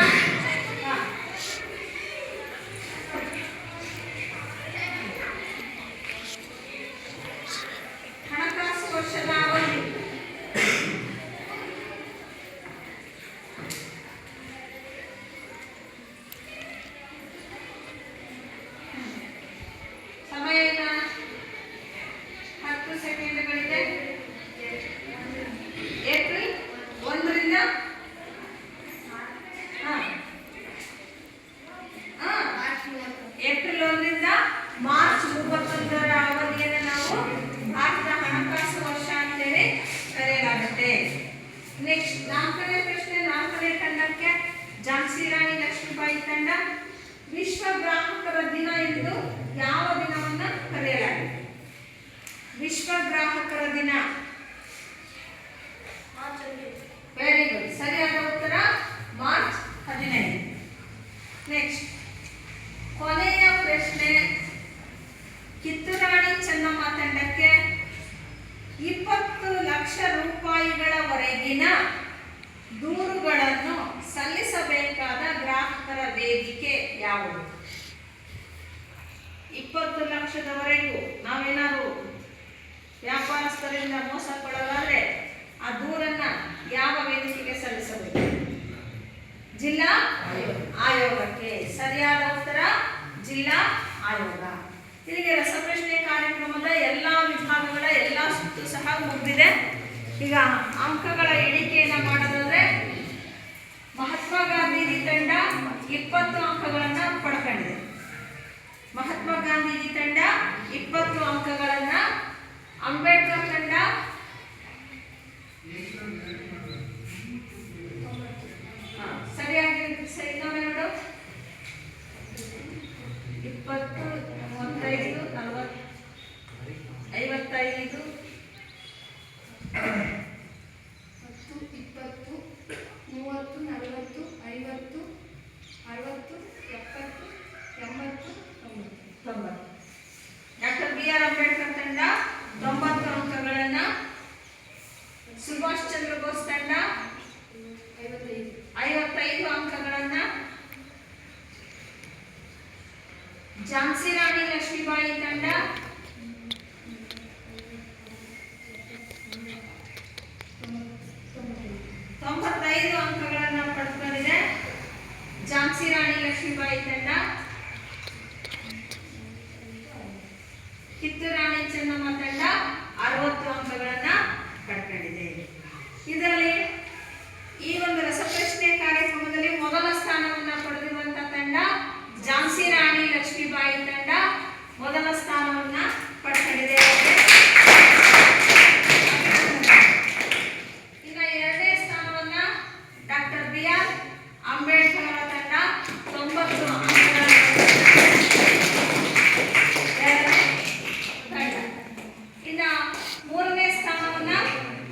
ಏಪ್ರಿಲ್ 1ರಿಂದ ಮಾರ್ಚ್ 31ರ ಅವಧಿಯನ್ನು ನಾವು ಭಾರತದ ಹಣಕಾಸು ವರ್ಷ ಅಂತೇಳಿ ಕರೆಯಲಾಗುತ್ತೆ. ನೆಕ್ಸ್ಟ್ 4ನೇ ಪ್ರಶ್ನೆ, 4ನೇ ತಂಡಕ್ಕೆ ಝಾನ್ಸಿ ರಾಣಿ ಲಕ್ಷ್ಮೀಬಾಯಿ ತಂಡ. ವಿಶ್ವ ಗ್ರಾಹಕರ ದಿನ ಎಂದು ಯಾವ ದಿನವನ್ನ ಕರೆಯಲಾಗಿದೆ? ವಿಶ್ವ ಗ್ರಾಹಕರ ದಿನ. ವೆರಿ ಗುಡ್, ಸರಿಯಾದ ಉತ್ತರ ಮಾರ್ಚ್ 15. ನೆಕ್ಸ್ಟ್ ಕೊನೆಯ ಪ್ರಶ್ನೆ, ಕಿತ್ತೂರಾಣಿ ಚೆನ್ನಮ್ಮ ತಂಡಕ್ಕೆ 20 ಲಕ್ಷ ರೂಪಾಯಿಗಳವರೆಗಿನ ದೂರುಗಳನ್ನು ಸಲ್ಲಿಸಬೇಕಾದ ಗ್ರಾಹಕರ ವೇದಿಕೆ ಯಾವುದು? 20 ಲಕ್ಷದವರೆಗೂ ನಾವೇನಾದ್ರು ವ್ಯಾಪಾರಸ್ಥರಿಂದ ಮೋಸಕ್ಕೊಳಗಾದ್ರೆ ಆ ದೂರನ್ನ ಯಾವ ವೇದಿಕೆಗೆ ಸಲ್ಲಿಸಬೇಕು? ಜಿಲ್ಲಾ ಆಯೋಗಕ್ಕೆ. ಸರಿಯಾದ ಉತ್ತರ ಜಿಲ್ಲಾ ಆಯೋಗ. ಇಲ್ಲಿಗೆ ರಸಪ್ರಶ್ನೆ ಕಾರ್ಯಕ್ರಮದ ಎಲ್ಲ ವಿಭಾಗಗಳ ಎಲ್ಲ ಸುತ್ತು ಸಹ ಮುಗಿದಿದೆ. ಈಗ ಅಂಕಗಳ ಎಣಿಕೆಯನ್ನು ಮಾಡೋದಾದ್ರೆ ಮಹಾತ್ಮ ಗಾಂಧೀಜಿ ತಂಡ 20 ಅಂಕಗಳನ್ನು ಪಡ್ಕೊಂಡಿದೆ. ಮಹಾತ್ಮ ಗಾಂಧೀಜಿ ತಂಡ 20 ಅಂಕಗಳನ್ನ, ಅಂಬೇಡ್ಕರ್ ತಂಡ 20, 35, 40, 55, 90. ಡಾಕ್ಟರ್ BR ಅಂಬೇಡ್ಕರ್ ತಂಡ 90 ಅಂಕಗಳನ್ನ, ಸುಭಾಷ್ ಚಂದ್ರ ಬೋಸ್ ತಂಡ 55 ಅಂಕಗಳನ್ನ, ಝಾನ್ಸಿ ರಾಣಿ ಲಕ್ಷ್ಮೀಬಾಯಿ ತಂಡ 95 ಅಂಕಗಳನ್ನು ಪಡೆದುಕೊಂಡಿದೆ. ಝಾನ್ಸಿ ರಾಣಿ ಲಕ್ಷ್ಮೀಬಾಯಿ ತಂಡ, ಕಿತ್ತೂರಾಣಿ ಚೆನ್ನಮ್ಮ ತಂಡ 60 ಅಂಕಗಳನ್ನು ಪಡ್ಕೊಂಡಿದೆ. ಇದರಲ್ಲಿ ಈ ಒಂದು ರಸಪ್ರಶ್ನೆ ಕಾರ್ಯಕ್ರಮದಲ್ಲಿ ಮೊದಲ ಸ್ಥಾನವನ್ನು ಪಡೆದಿರುವಂತಹ ತಂಡ ಝಾನ್ಸಿ ರಾಣಿ ಲಕ್ಷ್ಮೀಬಾಯಿ ತಂಡ ಮೊದಲ ಸ್ಥಾನವನ್ನು ಪಡ್ಕೊಂಡಿದೆ. ಇನ್ನು 2ನೇ ಸ್ಥಾನವನ್ನ ಡಾಕ್ಟರ್ BR ಅಂಬೇಡ್ಕರ್ ಅವರ ತಂಡ 90 ಅಂಕಗಳನ್ನು. ಇನ್ನು 3ನೇ ಸ್ಥಾನವನ್ನ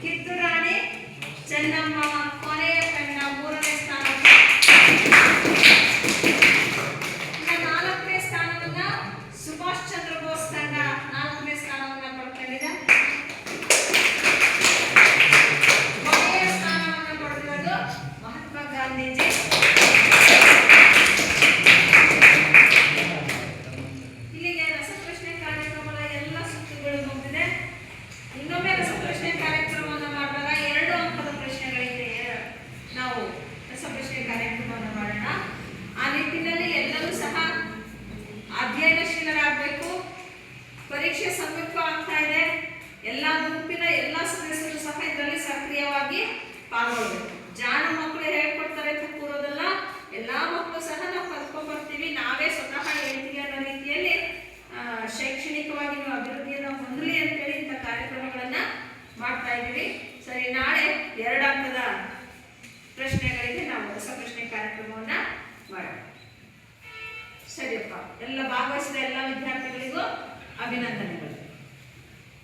ಕಿತ್ತೂರಾಣಿ ಚೆನ್ನಮ್ಮ ಕೊನೆಯ ತಂಡ 3ನೇ ಸ್ಥಾನವನ್ನು. ಇನ್ನು 4ನೇ ಸ್ಥಾನವನ್ನ ಸುಭಾಷ್ ಚಂದ್ರ ಬೋಸ್ ತಂಡ 4ನೇ ಸ್ಥಾನವನ್ನ ಪಡ್ಕೊಂಡಿದೆ. ಕೊನೆಯ ಸ್ಥಾನವನ್ನು ಪಡೆದಿರೋದು ಮಹಾತ್ಮ ಗಾಂಧೀಜಿ. ಇಲ್ಲಿಗೆ ರಸಪ್ರಶ್ನೆ ಕಾರ್ಯಕ್ರಮದ ಎಲ್ಲ ಸುತ್ತುಗಳು ಮುಗಿದಿದೆ. ಇನ್ನೊಮ್ಮೆ ರಸಪ್ರಶ್ನೆ ಕಾರ್ಯಕ್ರಮವನ್ನು ಮಾಡಿದಾಗ 2 ಅಂಕದ ಪ್ರಶ್ನೆಗಳಿಗೆ ನಾವು ರಸಪ್ರಶ್ನೆ ಕಾರ್ಯಕ್ರಮವನ್ನು ಮಾಡೋಣ. ಆ ನಿಟ್ಟಿನಲ್ಲಿ ಎಲ್ಲರೂ ಸಹ ಅಧ್ಯಯನಶೀಲರಾಗಬೇಕು. ಪರೀಕ್ಷೆ ಸಮೀಪ ಆಗ್ತಾ ಇದೆ. ಎಲ್ಲ ಗುಂಪಿನ ಎಲ್ಲ ಸದಸ್ಯರು ಸಹ ಇದರಲ್ಲಿ ಸಕ್ರಿಯವಾಗಿ ಪಾಲ್ಗೊಳ್ಬೇಕು. ಜಾಣ ಮಕ್ಕಳು ಹೇಳ್ಕೊಡ್ತಾರೆ ಅಂತ ಕೂರೋದಲ್ಲ, ಎಲ್ಲ ಮಕ್ಕಳು ಸಹ ನಾವು ಕಲ್ತ್ಕೊಂಡ್ ಬರ್ತೀವಿ, ನಾವೇ ಸ್ವತಃ ಹೇಳ್ತೀವಿ ಅನ್ನೋ ರೀತಿಯಲ್ಲಿ ಶೈಕ್ಷಣಿಕವಾಗಿ ನೀವು ಅಭಿವೃದ್ಧಿಯನ್ನು ಹೊಂದಲಿ ಅಂತೇಳಿ ಇಂಥ ಕಾರ್ಯಕ್ರಮಗಳನ್ನ ಮಾಡ್ತಾ ಇದ್ದೀವಿ. ಸರಿ, ನಾಳೆ 2 ಅಂಕದ ಪ್ರಶ್ನೆಗಳಿಗೆ ನಾವು ರಸಪ್ರಶ್ನೆ ಕಾರ್ಯಕ್ರಮವನ್ನ ಮಾಡೋಣ. ಸರಿಯಪ್ಪ, ಎಲ್ಲ ಭಾಗವಹಿಸಿದ ಎಲ್ಲ ವಿದ್ಯಾರ್ಥಿಗಳಿಗೂ ಅಭಿನಂದನೆಗಳು.